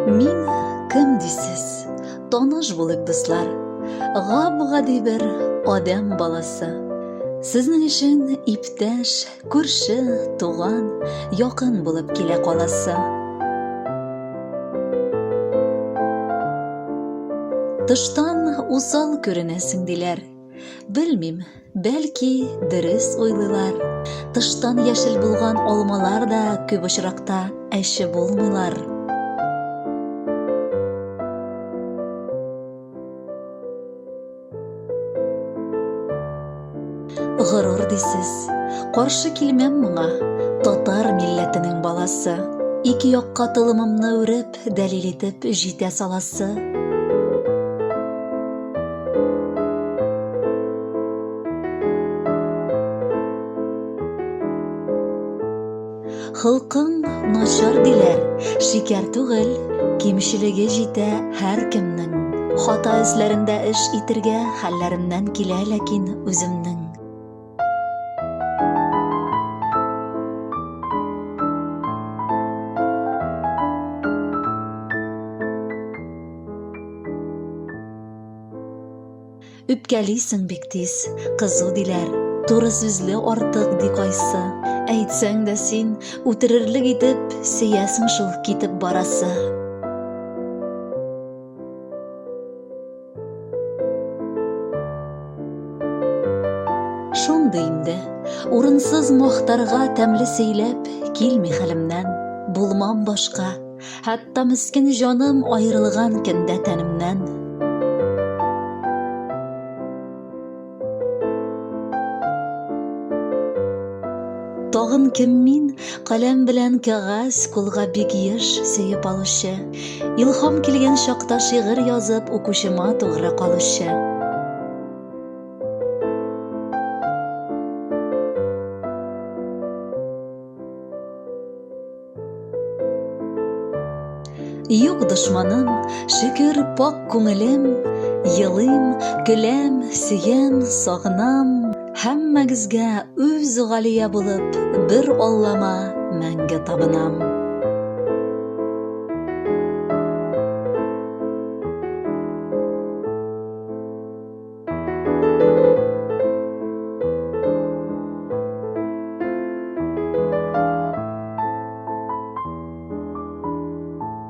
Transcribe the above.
Мин кем дисез, таныш булыйк дуслар, гап-гади бер адам баласы. Сезнең өчен иптәш, күрше, туган, якын булып килә каласы. Тыштан усал күренәсең диләр. Белмим, бәлки дөрес уйлыйлар. Тыштан яшел булган алмалар да күп очракта әче булмыйлар. Гырур дисез, каршы килмәм моңа, татар милләтенең баласы. Ике якка тылымымны үреп, дәлил итеп җитә саласы. Хылкың начар диләр, шикәр түгел, кимчелеге җитә һәркемнең. Хата эзләрендә эш итергә хәлләремнән килә ләкин үземнең. Үпкәлисең бик тиз, кызу диләр, туры сүзле артык ди кайсы. Әйтсәң дә син, үтерерлек итеп, сөясең шул китеп барасы. Шундый инде, урынсыз мактарга тәмле сөйләп, килми хәлемнән, булмам башка. Хәтта мискин җаным аерылган көндә тәнемнән. Тагын кем мин, каләм белән кәгазь, кулга бик еш сөеп алучы. Илһам килгән чакта шигырь язып, укучыма тугры калучы. Юк дошманым, шөкер пак күңелем, елыйм, көләм, сөям, сагынам. Һәммәгезгә үз галия булып, бер Аллама мәңге табынам.